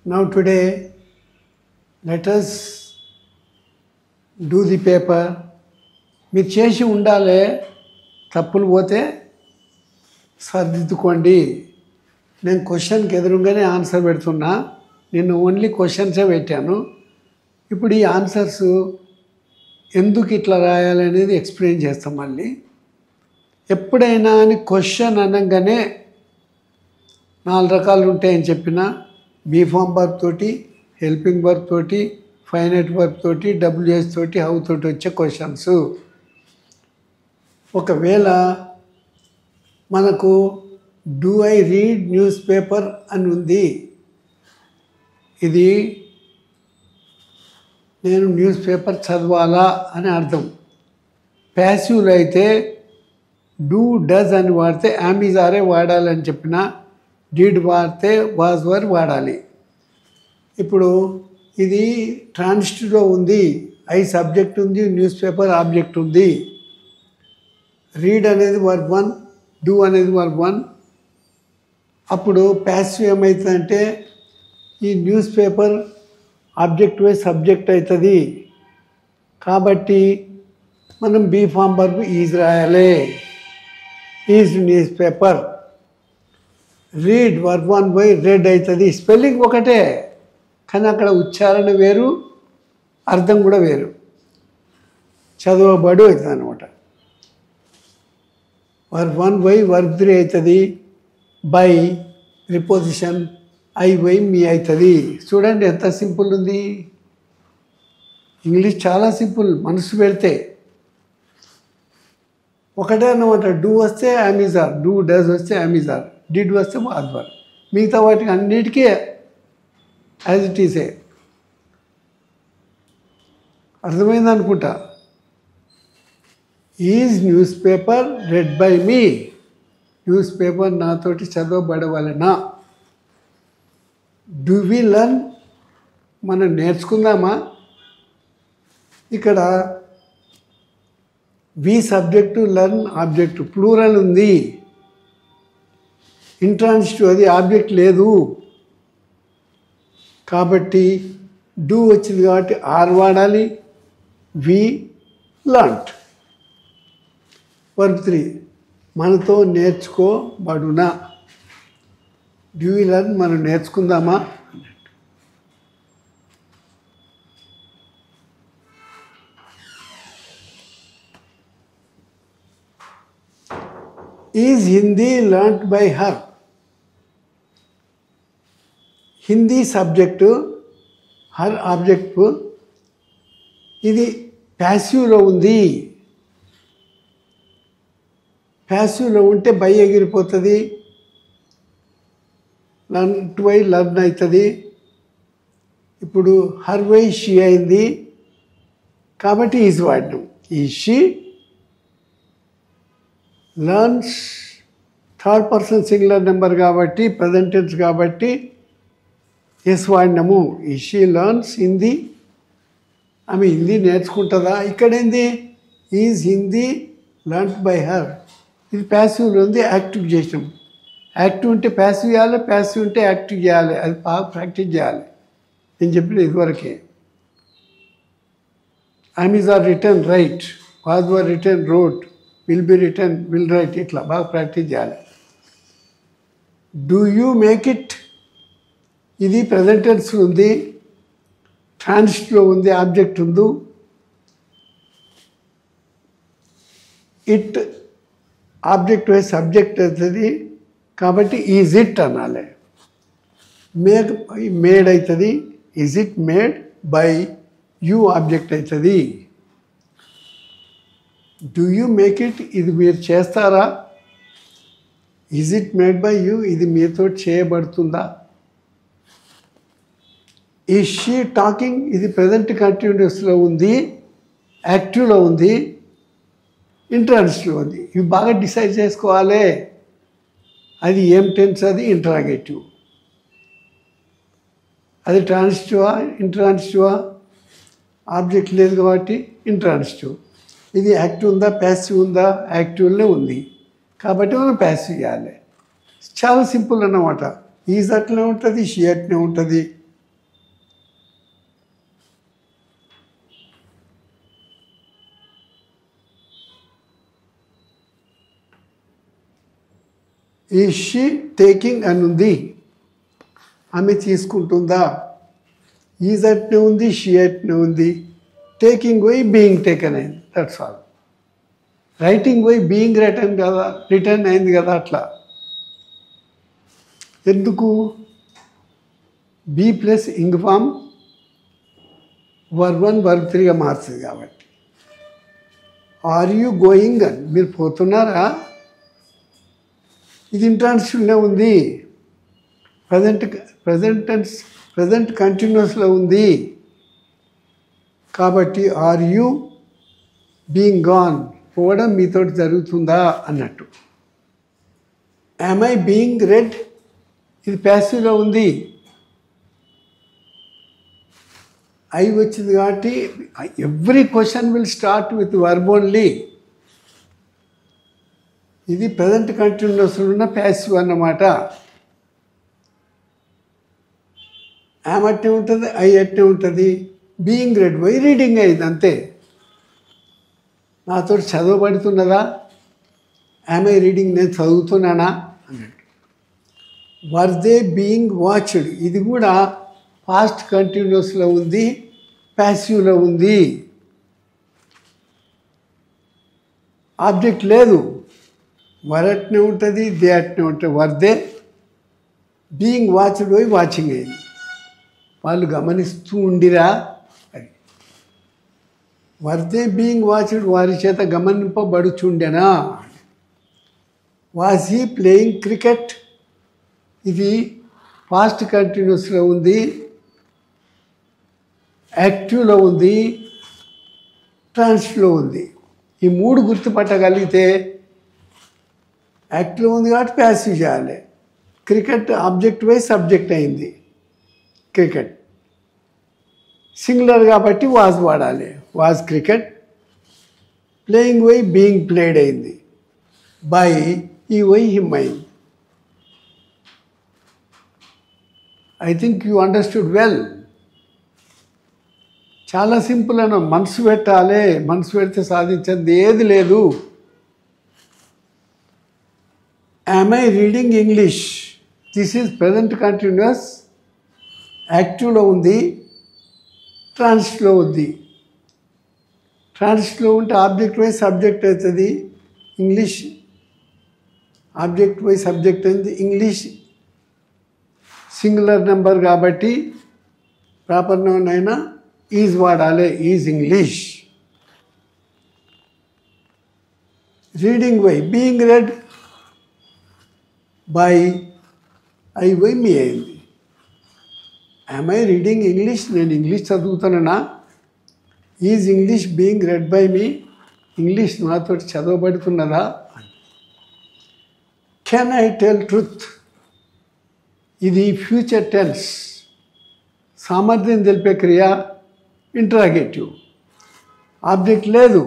Now today, let us do the paper. మీరు చేసి ఉండాలి, తప్పులు పోతే సర్దిద్దుకోండి. నేను క్వశ్చన్కి ఎదురుగానే ఆన్సర్ పెడుతున్నా. నేను ఓన్లీ క్వశ్చన్సే పెట్టాను. ఇప్పుడు ఈ ఆన్సర్స్ ఎందుకు ఇట్లా రాయాలనేది ఎక్స్ప్లెయిన్ చేస్తాం. మళ్ళీ ఎప్పుడైనా అని క్వశ్చన్ అనగానే 4 రకాలు ఉంటాయని చెప్పిన, బీ ఫామ్ వర్బ్ తోటి, హెల్పింగ్ వర్బ్ తోటి, ఫైనైట్ వర్బ్ తోటి, డబ్ల్యూహెచ్ తోటి, హౌ తోటి వచ్చే క్వశ్చన్స్. ఒకవేళ మనకు do I read news paper అని ఉంది, ఇది నేను న్యూస్ పేపర్ చదవాలా అని అర్థం. ప్యాసివ్లో అయితే డూ డస్ అని వాడితే యామిజారే వాడాలని చెప్పిన, డిడ్ వాడితే వాజ్ వర్ వాడాలి. ఇప్పుడు ఇది ట్రాన్సిటివ్లో ఉంది, ఐ సబ్జెక్ట్ ఉంది, న్యూస్ పేపర్ ఆబ్జెక్ట్ ఉంది. రీడ్ అనేది వర్బ్ 1, డూ అనేది వర్బ్ 1. అప్పుడు ప్యాసివ్ ఏమవుతుందంటే ఈ న్యూస్ పేపర్ ఆబ్జెక్ట్ వై సబ్జెక్ట్ అవుతుంది. కాబట్టి మనం బీ ఫామ్ వర్బ్ ఈజ్ రాయాలి. Is news paper. Read verb 1 by red అవుతుంది. స్పెల్లింగ్ ఒకటే, కానీ అక్కడ ఉచ్చారణ వేరు, అర్థం కూడా వేరు. చదవబడు అవుతుంది అనమాట. వర్బ్ 1 బై వర్బ్ 3 అవుతుంది. బై ప్రిపోజిషన్ ఐ బై మీ అవుతుంది. చూడండి ఎంత సింపుల్ ఉంది. ఇంగ్లీష్ చాలా సింపుల్ మనసు పెడితే. ఒకటే అన్నమాట. డూ వస్తే అమెజార్, డూ డస్ వస్తే అమెజార్, డిడ్ వస్తే వాజ్వర్. మిగతా వాటికి అన్నిటికీ యాజ్ ఇట్ ఈసే. అర్థమైంది అనుకుంటా. Is news paper red by me. News paper నాతోటి చదవబడవలెనా. డూ వి లర్న్, మనం నేర్చుకుందామా. ఇక్కడ వి సబ్జెక్టు, లర్న్ ఆబ్జెక్టు, ప్లూరల్ ఉంది. ఇంట్రాన్సిటివ్, అది ఆబ్జెక్ట్ లేదు. కాబట్టి డూ వచ్చింది కాబట్టి ఆర్ వాడాలి. వి లర్న్డ్. వర్బ్ 3 మనతో నేర్చుకోబడునా. డూ వి లర్న్, మనం నేర్చుకుందామా. Is Hindi learned by her. Hindi subject, her object. ఇది ప్యాసివ్లో ఉంది. ప్యాసివ్లో ఉంటే బై ఎగిరిపోతుంది. లర్న్ టు బై లర్న్ అవుతుంది. ఇప్పుడు హర్ బై షీ అయింది కాబట్టి ఈజ్ వాడినాం. ఈ she learns third person singular number కాబట్టి, ప్రజెంట్ టెన్స్ కాబట్టి ఎస్ వాడినాము. ఈ షీ లర్న్స్ హిందీ. ఆమె హిందీ నేర్చుకుంటుందా. ఇక్కడేంది is Hindi learned by her. ఇది ప్యాసివ్లో ఉంది, యాక్టివ్ చేసినాం. యాక్టివ్ ఉంటే ప్యాసివ్ చేయాలి, ప్యాసివ్ ఉంటే యాక్టివ్ చేయాలి. అది బాగా ప్రాక్టీస్ చేయాలి. నేను చెప్పిన ఇదివరకే. Am are written write, was were written wrote, will be written will write. ఇట్లా బాగా ప్రాక్టీస్ చేయాలి. డూ యూ మేక్ ఇట్, ఇది ప్రెజెంట్ టెన్స్ ఉంది, ట్రాన్సిటివ్లో ఉంది, ఆబ్జెక్ట్ ఉంది. ఇట్ ఆబ్జెక్ట్ వై సబ్జెక్ట్ అవుతుంది కాబట్టి ఈజ్ ఇట్ అనాలి. మేడ్ మేడ్ అవుతుంది. Is it made by you object అవుతుంది. డూ యూ మేక్ ఇట్, ఇది మీరు చేస్తారా. Is it made by you, ఇది మీతో చేయబడుతుందా. ఈజ్ షీ టాకింగ్, ఇది ప్రజెంట్ కంటిన్యూస్లో ఉంది, యాక్టివ్లో ఉంది, ఇంట్రాన్సిటివ్లో ఉంది. ఇవి బాగా డిసైడ్ చేసుకోవాలి. అది ఏం టెన్స్, అది ఇంట్రాగేటివ్. అది ట్రాన్సిటివా ఇంట్రాన్సిటివా. ఆబ్జెక్ట్ లేదు కాబట్టి ఇంట్రాన్సిటివ్. ఇది యాక్టివ్ ఉందా ప్యాసివ్ ఉందా, యాక్టివ్లోనే ఉంది కాబట్టి మనం ప్యాసివ్ చేయాలి. చాలా సింపుల్ అన్నమాట. ఈజ్ అట్లనే ఉంటుంది, షీ అట్లనే ఉంటుంది, ఈజ్ షీ టేకింగ్ అని ఉంది, ఆమె తీసుకుంటుందా. ఈజ్ అట్నే ఉంది, షీ అట్నే ఉంది. టేకింగ్ పోయి బీయింగ్ టేకెన్ అయింది, దట్స్ ఆల్. రైటింగ్ పోయి బీయింగ్ రిటర్న్ అయింది కదా. అట్లా ఎందుకు? Be plus ing form verb 1 verb 3గా మారుతుంది కాబట్టి. ఆర్ యూ గోయింగ్ అని, మీరు పోతున్నారా, ఇది ఇంట్రాన్సిటివ్లో ఉంది. ప్రజెంట్ కంటిన్యూస్లో ఉంది కాబట్టి ఆర్ యూ బీయింగ్ గాన్, పోవడం మీతో జరుగుతుందా అన్నట్టు. యామ్ ఐ బీయింగ్ రెడ్, ఇది ప్యాసివ్లో ఉంది. ఐ వచ్చింది కాబట్టి every question will start with verb only. ఇది ప్రజెంట్ కంటిన్యూస్లో ఉన్న ప్యాసివ్ అన్నమాట. యామ్ అట్టే ఉంటుంది, ఐ అట్టే ఉంటుంది. బీయింగ్ రెడ్ పోయి రీడింగ్ అయింది అంతే. నాతో చదవబడుతున్నదా, యామ్ ఐ రీడింగ్, నేను చదువుతున్నానా అన్నట్టు. వర్ దే బీయింగ్ వాచ్డ్, ఇది కూడా పాస్ట్ కంటిన్యూస్లో ఉంది, ప్యాసివ్లో ఉంది. ఆబ్జెక్ట్ లేదు, వర్ అట్నే ఉంటుంది, దే అట్నే ఉంటుంది. వర్ దే బీయింగ్ వాచ్డ్ పోయి వాచింగ్ అయింది, వాళ్ళు గమనిస్తూ ఉండిరా అది. వర్ దే బీయింగ్ వాచ్డ్, వారి చేత గమనింపబడుచుండెనా. వాజ్ హీ ప్లేయింగ్ క్రికెట్, ఇది పాస్ట్ కంటిన్యూస్లో ఉంది, యాక్టివ్లో ఉంది, ట్రాన్స్లో ఉంది. ఈ మూడు గుర్తుపట్టగలిగితే యాక్టివ్లో ఉంది కాబట్టి ప్యాసివ్ చేయాలి. క్రికెట్ ఆబ్జెక్ట్ వై సబ్జెక్ట్ అయింది, క్రికెట్ సింగులర్ కాబట్టి వాజ్ వాడాలి, వాజ్ క్రికెట్. ప్లేయింగ్ వై బీయింగ్ ప్లేడ్ అయింది, బై ఈ వై హిమ్ అయింది. I think you understood well. చాలా సింపుల్ అన్న, మనసు పెట్టాలి, మనసు పెడితే సాధించేది ఏది లేదు. Am I reading English, this is present continuous, యాక్టివ్లో ఉంది, ట్రాన్స్లో ఉంది. ట్రాన్స్లో ఉంటే ఆబ్జెక్ట్ వై సబ్జెక్ట్ అవుతుంది, ఇంగ్లీష్ ఆబ్జెక్ట్ వై సబ్జెక్ట్ అయింది. ఇంగ్లీష్ సింగులర్ నెంబర్ కాబట్టి ప్రాపర్ నౌన్ అయినా ఈజ్ వాడాలి, ఈజ్ ఇంగ్లీష్. రీడింగ్ వై బీయింగ్ రెడ్ బై ఐ వై మీ అయింది. యామ్ ఐ రీడింగ్ ఇంగ్లీష్, నేను ఇంగ్లీష్ చదువుతానన్నా. Is English being read by me, English నాతో చదవబడుతున్నదా. కెన్ ఐ టెల్ ట్రూత్, ఇది ఫ్యూచర్ టెన్స్, సామర్థ్యం తెలిపే క్రియ, ఇంటరాగేటివ్. ఆబ్జెక్ట్ లేదు,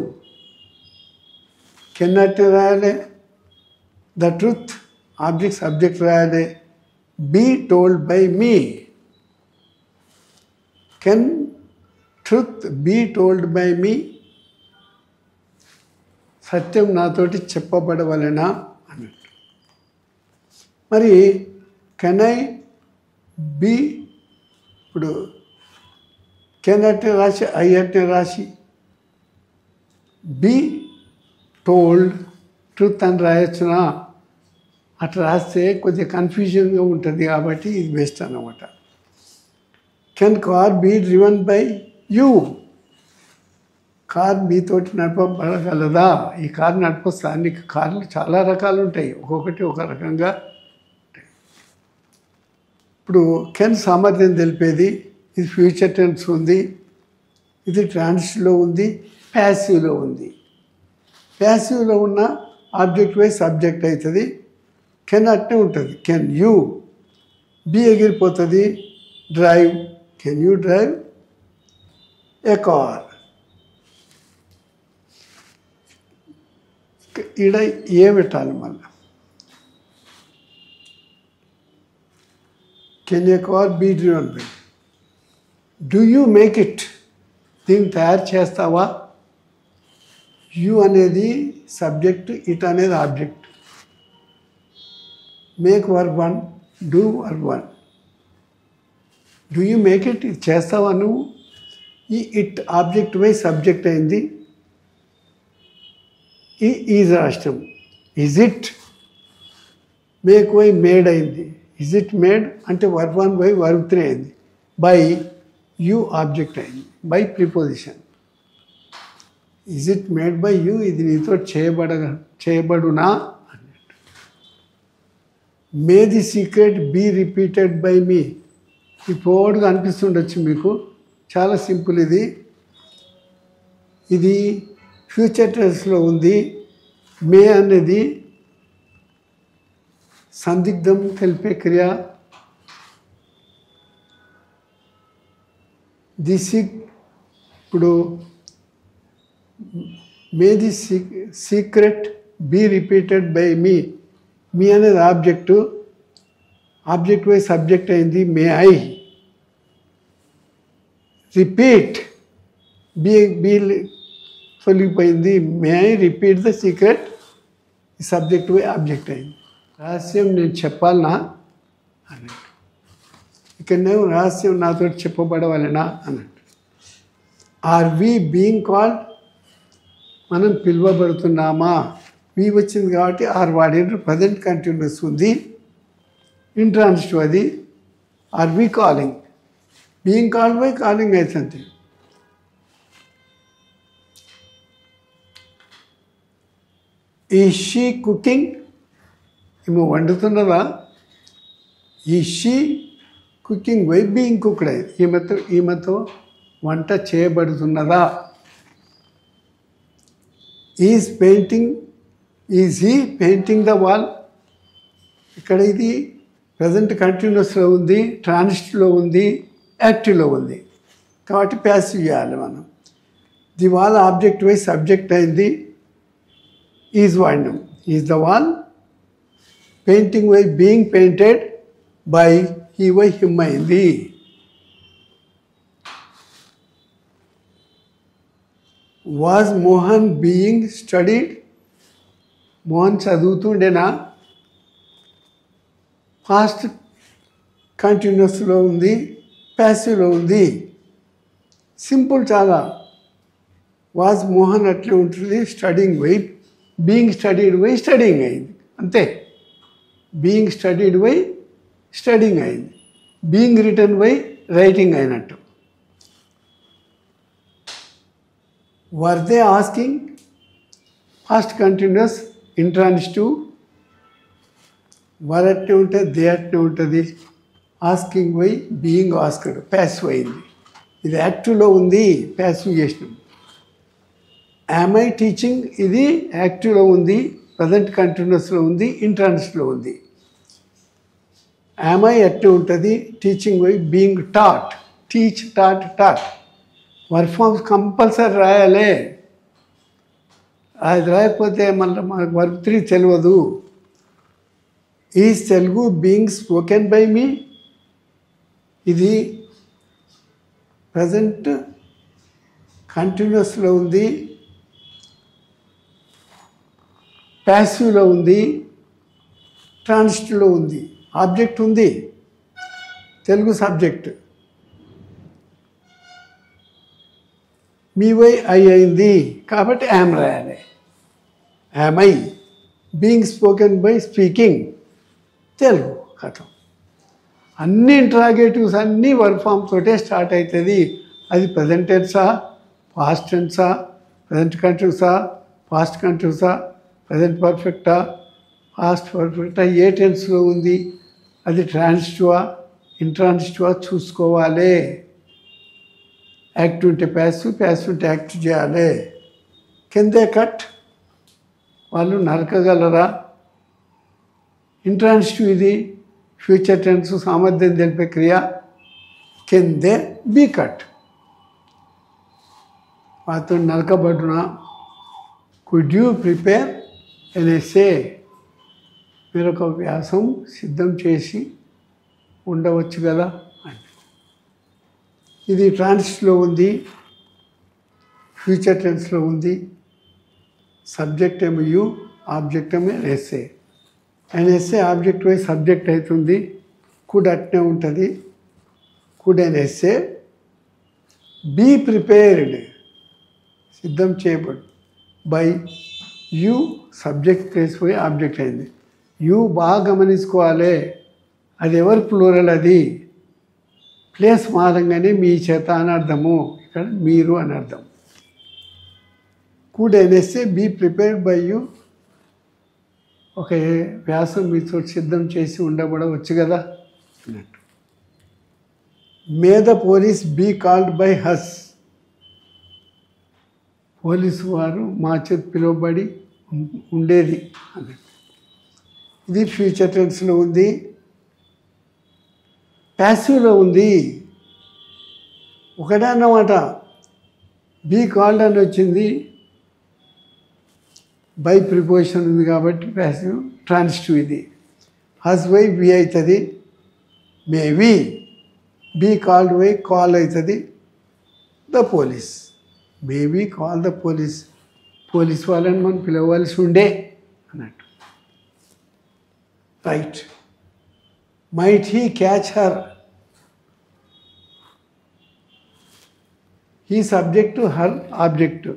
కెన్ నాట్ రాయాలి, ద ట్రూత్ ఆబ్జెక్ట్ సబ్జెక్ట్ రాయాలి. Be told by me, can truth be told by me, సత్యం నాతోటి చెప్పబడవలెనా అన్నట్టు. మరి కెన్ ఐ బీ, ఇప్పుడు కెన్ అంటే రాసి ఐ అంటే రాసి బీ టోల్డ్ ట్రూత్ అని రాయొచ్చునా. అట్లా రాస్తే కొద్దిగా కన్ఫ్యూజన్గా ఉంటుంది కాబట్టి ఇది బెస్ట్ అన్నమాట. Can car be driven by you, car మీతోటి నడపబడగలదా. ఈ కార్ నడిపొస్తా, అన్ని కార్లు చాలా రకాలు ఉంటాయి, ఒక్కొక్కటి ఒక రకంగా. ఇప్పుడు కెన్ సామర్థ్యం తెలిపేది, ఇది ఫ్యూచర్ టెన్స్ ఉంది, ఇది ట్రాన్స్లో ఉంది, ప్యాసివ్లో ఉంది. ప్యాసివ్లో ఉన్న ఆబ్జెక్ట్ వై సబ్జెక్ట్ అవుతుంది. కెన్ అట్నే ఉంటుంది, కెన్ యూ. బీ ఎగిరిపోతుంది, drive, can you drive a car. ఈడ ఏ పెట్టాలి మళ్ళీ. Can a car be driven by. Do you make it, దీన్ని తయారు చేస్తావా. యు అనేది సబ్జెక్ట్, ఇట్ అనేది object. Make verb 1, do verb 1. Do you make it? ఇది చేస్తావా నువ్వు? ఈ ఇట్ ఆబ్జెక్ట్ వై సబ్జెక్ట్ అయింది. ఈ ఈజ్ రాష్ట్రం. Is it? మేక్ వై మేడ్ అయింది. ఈజ్ ఇట్ మేడ్ అంటే వర్బ్ 1 బై వర్బ్ 3 అయింది. బై యూ ఆబ్జెక్ట్ అయింది. By preposition. Is it made by you? ఇది నీతో చేయబడునా అన్నట్టు. May the secret be repeated by me. ఈ పోర్డ్గా అనిపిస్తుండొచ్చు మీకు, చాలా సింపుల్ ఇది. ఇది ఫ్యూచర్ టెన్స్లో ఉంది. మే అనేది సందిగ్ధం తెలిపే క్రియ. ఇప్పుడు may the secret be repeated by me. Me అనేది ఆబ్జెక్టు, ఆబ్జెక్ట్ వై సబ్జెక్ట్ అయింది. మే ఐ రిపీట్, బీ తొలగిపోయింది. May I repeat the secret, subject వై ఆబ్జెక్ట్ అయింది. రహస్యం నేను చెప్పాలనా అన్నట్టు. ఇక్కడనేమో రహస్యం నాతో చెప్పబడవాలనా అన్నట్టు. Are we being called? మనం పిలువబడుతున్నామా? వి వచ్చింది కాబట్టి ఆర్ వాడిన ప్రజెంట్ కంటిన్యూస్ ఉంది. ఇంట్రాన్సిటివ్ అది. Are we calling? Being called by calling అవుతుంది. Is she cooking? ఈమె వండుతున్నదా? Is she cooking by being cooked అయింది. ఈమెతో వంట చేయబడుతున్నదా? Is painting, is he painting the wall? ఇక్కడ ఇది ప్రజెంట్ కంటిన్యూస్లో ఉంది, ట్రాన్సిటివ్లో ఉంది, యాక్టివ్లో ఉంది. కాబట్టి ప్యాసివ్ చేయాలి మనం. ది వాల్ ఆబ్జెక్ట్ వై సబ్జెక్ట్ అయింది. ఈజ్ వాడినాం. Is the wall. పెయింటింగ్ వై బీయింగ్ పెయింటెడ్ బై హీ వై హిమ్ అయింది. Was Mohan being studied? Mohan చదువుతుండేనా? పాస్ట్ కంటిన్యూస్లో ఉంది, ప్యాసివ్లో ఉంది. సింపుల్ చాలా. వాజ్ మోహన్ అట్లే ఉంటుంది. స్టడీయింగ్ వై బీయింగ్ స్టడీడ్ వై స్టడీయింగ్ అయింది. అంతే. బీయింగ్ స్టడీడ్ వై స్టడీయింగ్ అయింది. బీయింగ్ రిటర్న్ వై రైటింగ్ అయినట్టు. Were they asking? Past continuous, intransitive. Were అట్నే ఉంటుంది, దే అట్నే ఉంటుంది. Asking why being asked, passive అయింది. ఇది యాక్టివ్లో ఉంది, ప్యాసివ్ చేసినాం. Am I teaching? ఇది యాక్టివ్లో ఉంది, ప్రజెంట్ కంటిన్యూస్లో ఉంది, ఇంట్రాన్సిటివ్లో ఉంది. యామ్ ఐ అట్నే ఉంటుంది. టీచింగ్ వై being taught, teach, taught, taught. Verb forms compulsory రాయాలి. అది రాయకపోతే మళ్ళీ మనకు వర్క్ 3 తెలియదు. Is Telugu being spoken by me? ఇది ప్రజెంట్ కంటిన్యూస్లో ఉంది, ప్యాసివ్లో ఉంది, ట్రాన్సిటివ్లో ఉంది. ఆబ్జెక్ట్ ఉంది, తెలుగు సబ్జెక్ట్. మీ వై ఐ అయింది కాబట్టి యామ్ రాయాలి. Am I being spoken by speaking, Telugu కథం. అన్ని ఇంట్రాగేటివ్స్ అన్నీ వర్క్ ఫామ్ తోటే స్టార్ట్ అవుతుంది. అది ప్రజెంట్ టెన్సా, పాస్ట్ టెన్సా, ప్రజెంట్ కంటిన్యూసా, పాస్ట్ కంటిన్యూసా, ప్రజెంట్ పర్ఫెక్టా, పాస్ట్ పర్ఫెక్టా, ఏ టెన్స్లో ఉంది, అది ట్రాన్సిటివా, ఇంట్రాన్సిటివా చూసుకోవాలి. యాక్టివ్ ఉంటే ప్యాసివ్, ప్యాసివ్ ఉంటే యాక్టివ్ చేయాలి. Can they cut? వాళ్ళు నరకగలరా? ఇంట్రాన్సిటివ్ ఇది, ఫ్యూచర్ టెన్స్, సామర్థ్యం తెలిపే క్రియ. Can they be cut. వాటితో నరకబడునా? Could you prepare an essay? మీరు ఒక వ్యాసం సిద్ధం చేసి ఉండవచ్చు కదా అని. ఇది ట్రాన్సిటివ్లో ఉంది, ఫ్యూచర్ టెన్స్లో ఉంది. సబ్జెక్ట్ ఏమో యూ, ఆబ్జెక్ట్ ఏమో essay. And essay object wise subject అవుతుంది. కుడ్ అట్నే ఉంటుంది. Could and essay be prepared సిద్ధం చేయబడు బై యూ సబ్జెక్ట్ ప్లేస్ పోయి ఆబ్జెక్ట్ అయింది. యూ బాగా గమనించుకోవాలి. అది ఎవరు ప్లూరల్, అది ప్లేస్ మారంగానే మీ చేత అని అర్థము. ఇక్కడ మీరు అని అర్థం. కుడ్ అనేస్తే బీ ప్రిపేర్డ్ బై యూ, ఒక వ్యాసం మీతో సిద్ధం చేసి ఉండబడవచ్చు కదా అన్నట్టు. May the police be called by us, police వారు మా చేత పిలువబడి ఉండేది అన్నట్టు. ఇది ఫ్యూచర్ టెన్స్లో ఉంది. ప్యాసివ్లో ఉంది. ఒకటే అన్నమాట, బీ కాల్డ్ అని వచ్చింది, బై ప్రిపోజిషన్ ఉంది కాబట్టి ప్యాసివ్. ట్రాన్సిటివ్ ఇది. హస్ వై వి అవుతుంది. మేబీ బీ కాల్డ్ వై కాల్ అవుతుంది the police. Maybe call the police, police వాళ్ళని మనం పిలవలసి ఉండే అన్నట్టు. Right. Might he catch her, he subject, her object.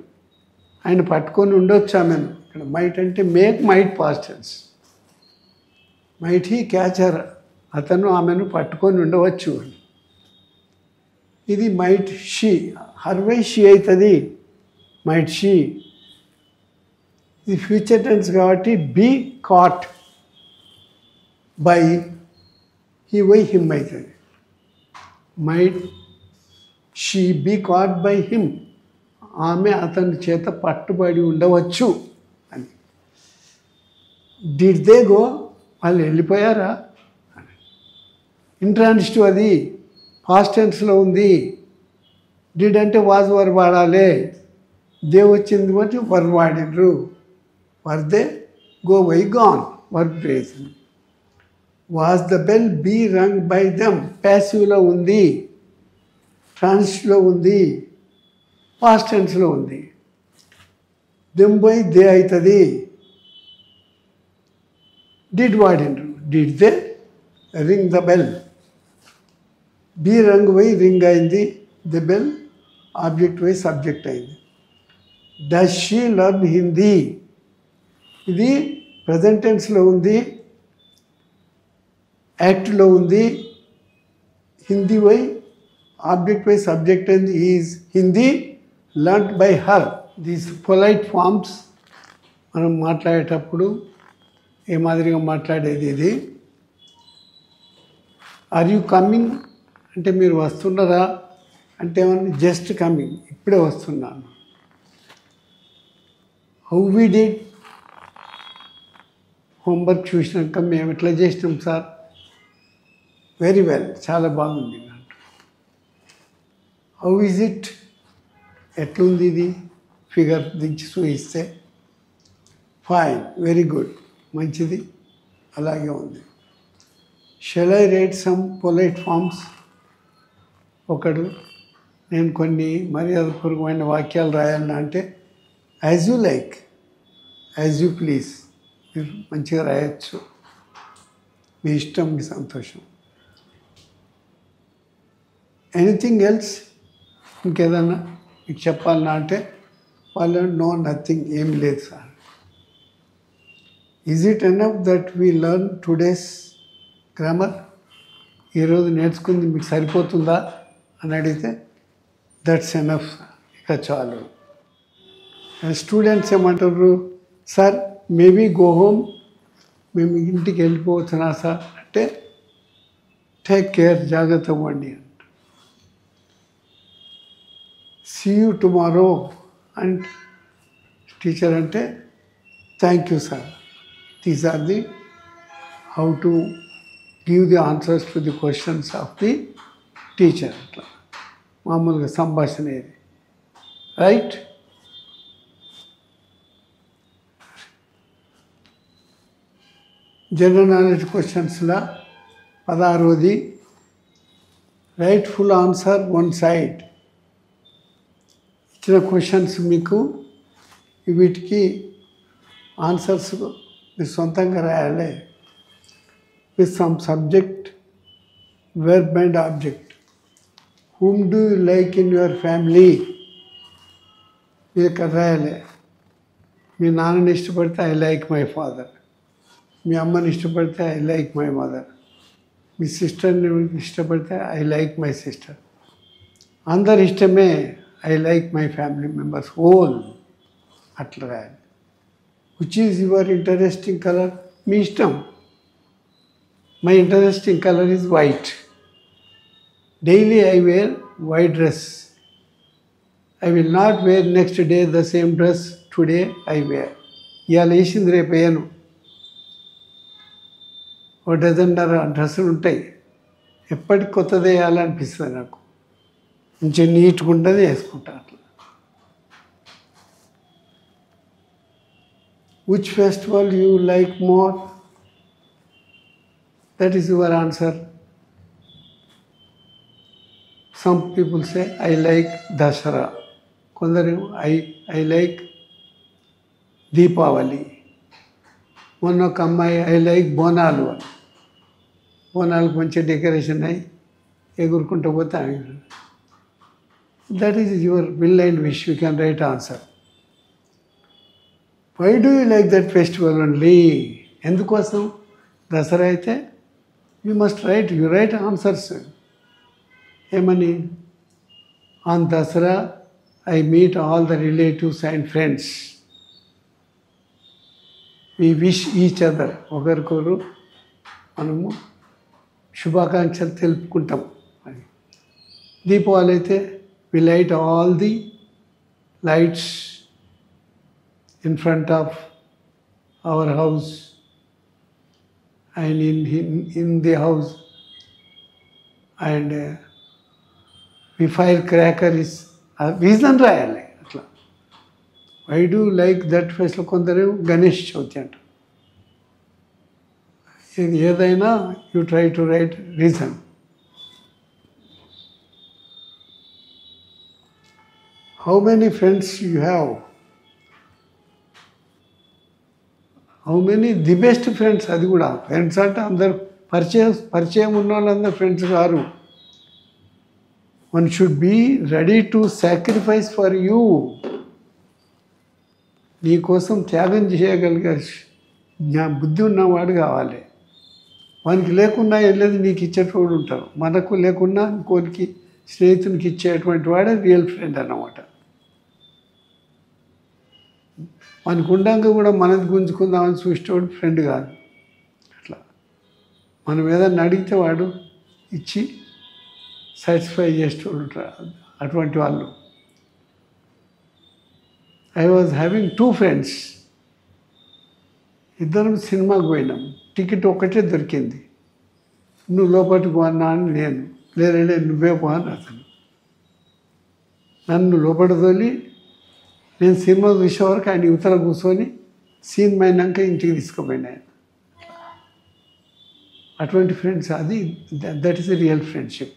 ఆయన పట్టుకొని ఉండొచ్చు ఆమెను. ఇక్కడ మైట్ అంటే మేక్ might past tense. Might he catch her, అతను ఆమెను పట్టుకొని ఉండవచ్చు. ఇది మైట్ షీ, హర్ వై షీ అవుతుంది, మైట్ షీ. ఇది ఫ్యూచర్ టెన్స్ కాబట్టి బీ కాట్ బై హీ వై హిమ్ అవుతుంది. Might she be caught by him, ఆమె అతని చేత పట్టుబడి ఉండవచ్చు అని. డిడ్ దే గో, వాళ్ళు వెళ్ళిపోయారా అని. ఇంట్రాన్సిటివ్ అది పాస్ట్ టెన్స్లో ఉంది. డిడ్ అంటే వాజ్ వర్ వాడాలి. దే వచ్చింది బట్టి వర్ వాడినరు. వర్ దే, గో వై gone, were phrase. Was the bell be rung by them, ప్యాసివ్లో ఉంది, ట్రాన్సిటివ్లో ఉంది, పాస్ట్ టెన్స్లో ఉంది. దెమ్ బై దే అవుతుంది. డిడ్ వాడినరు. Did they ring the bell, be rung వై రింగ్ అయింది, ద బెల్ ఆబ్జెక్ట్ వై సబ్జెక్ట్ అయింది. డస్ షీ లర్న్ హిందీ, ఇది ప్రజెంట్ టెన్స్లో ఉంది, యాక్ట్లో ఉంది. హిందీ వై ఆబ్జెక్ట్ వై సబ్జెక్ట్ అయింది, is Hindi learned by her. These polite forms మనం మాట్లాడేటప్పుడు ఏ మాదిరిగా మాట్లాడేది ఇది. ఆర్ యూ కమింగ్ అంటే మీరు వస్తున్నారా అంటే ఏమన్నా జస్ట్ కమింగ్, ఇప్పుడే వస్తున్నాను. హౌ వి డిడ్, హోంవర్క్ చూసినాక మేము ఎట్లా చేసినాం సార్, వెరీ వెల్, చాలా బాగుంది. హౌ ఈజ్ ఇట్, ఎట్లుంది ఇది, ఫిగర్ దించి చూయిస్తే ఫైన్, వెరీ గుడ్, మంచిది, అలాగే ఉంది. Shall I write some polite forms, ఒకడు నేను కొన్ని మర్యాదపూర్వకమైన వాక్యాలు రాయాలన్నా అంటే as you like, as you please, మీరు మంచిగా రాయొచ్చు, మీ ఇష్టం, మీ సంతోషం. ఎనీథింగ్ ఎల్స్, ఇంకేదన్నా మీకు చెప్పాలన్నా అంటే వాళ్ళు నో నథింగ్, ఏం లేదు sir. Is it enough that we learn today's grammar, ఈరోజు నేర్చుకుంది మీకు సరిపోతుందా అని అడిగితే దట్స్ ఎనఫ్, ఇక చాలు. స్టూడెంట్స్ ఏమంటారు, సార్ మేబీ గో హోమ్, మేము ఇంటికి వెళ్ళిపోవచ్చునా సార్ అంటే టేక్ కేర్, జాగ్రత్త అవ్వండి అంట. See you tomorrow and teacher అంటే thank you sir. These are the how to give the answers to the questions of the teacher. అట్లా మామూలుగా సంభాషణ ఇది, రైట్. జనరల్ నాలెడ్జ్ క్వశ్చన్స్లో 16వది, right full answer one side. ఇచ్చిన క్వశ్చన్స్ మీకు వీటికి ఆన్సర్స్ మీరు సొంతంగా రాయాలి. with some subject, verb and object. Whom do you like in your family? మీరు ఇక్కడ రాయాలి. మీ నాన్నని ఇష్టపడితే ఐ లైక్ మై ఫాదర్, మీ అమ్మని ఇష్టపడితే ఐ లైక్ మై మదర్, మీ సిస్టర్ని ఇష్టపడితే ఐ లైక్ మై సిస్టర్. అందరి ఇష్టమే I like my family members whole అట్లా రాయాలి. Which is your interesting colour? మీ ఇష్టం. My interesting colour is white. Daily I wear white dress. I will not wear next day the same dress today I wear. ఇవాళ వేసింది రేపు వేయను. ఓ డజన్నర డ్రెస్సులు ఉంటాయి, ఎప్పటికి కొత్తది వేయాలనిపిస్తుంది నాకు. కొంచెం నీట్గా ఉంటుంది, వేసుకుంటా అట్లా. Which festival you like more? That is your answer. Some people say I like Dasara, కొందరు ఐ లైక్ దీపావళి. మొన్న ఒక అమ్మాయి ఐ లైక్ బోనాలు అని. బోనాలకు మంచి డెకరేషన్ అయ్యి ఎగురుకుంటూ పోతే that is your will and wish. You can write answer. Why do you like that festival only? ఎందుకోసం? దసరా అయితే you must write, you write answers. ఏమని? On Dasara I meet all the relatives and friends. We wish each other. ఒకరికొకరు మనము శుభాకాంక్షలు తెలుపుకుంటాం. అని దీపావళి అయితే we light all the lights in front of our house and in the house, and we fire crackers. Reason రాయాలి అట్లా. Why do like that festival? కొందరు గణేష్ చవితి అంట. ఏదైనా you try to write reason. How many friends you have? How many the best friends? అది కూడా friends అంటే అందరు పరిచయం ఉన్న వాళ్ళందరూ ఫ్రెండ్స్ కారు. One should be ready to sacrifice for you. నీ కోసం త్యాగం చేయగలిగే బుద్ధి ఉన్నవాడు కావాలి. వానికి లేకున్నా వెళ్ళేది నీకు ఇచ్చేటోడు ఉంటారు. మనకు లేకున్నా ఇంకోరికి స్నేహితునికి ఇచ్చేటువంటి వాడే రియల్ ఫ్రెండ్ అన్నమాట. మనకు ఉండంగా కూడా మనది గుంజుకుందామని చూసేవాడు ఫ్రెండ్ కాదు. అట్లా మనం ఏదన్నా అడిగితే వాడు ఇచ్చి సాటిస్ఫై చేసేవాడు ఉంటారు అటువంటి వాళ్ళు. I was having 2 friends. ఇద్దరం సినిమాకి పోయినాం. టికెట్ ఒకటే దొరికింది. నువ్వు లోపలికి పోన్నా అని నేను, లేదంటే నువ్వే పో అని అతను. నన్ను లోపల తోలి నేను సినిమా చూసే వరకు ఆయన యువతల కూర్చొని సీన్ అయినాక ఇంటికి తీసుకుపోయినా. అటువంటి ఫ్రెండ్స్, అది that is a real friendship.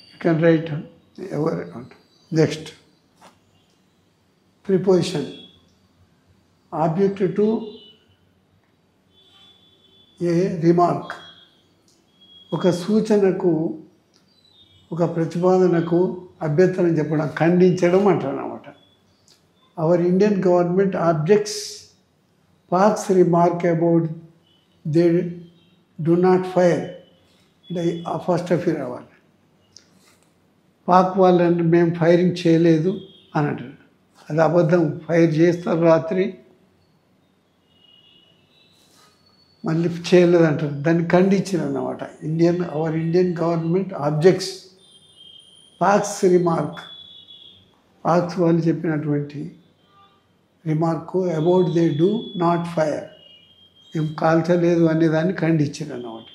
You can write ever account. Next, preposition. Object to A remark. ఒక సూచనకు, ఒక ప్రతిపాదనకు అభ్యంతరం చెప్పడం, ఖండించడం అంటారు అన్నమాట. Our Indian government objects pox remark about they do not fire. ఇది ఫస్ట్ ఆఫ్ రావాలి. పాక్ వాళ్ళని మేము ఫైరింగ్ చేయలేదు అని అంటారు. అది అబద్ధం. ఫైర్ చేస్తారు రాత్రి, మళ్ళీ చేయలేదు అంటారు. దాన్ని ఖండించారు అన్నమాట. Our Indian government objects pox remark, pox వాళ్ళు చెప్పినటువంటి remark about they do not fire, మేము కాల్చలేదు అనేదాన్ని ఖండించారు అన్నమాట.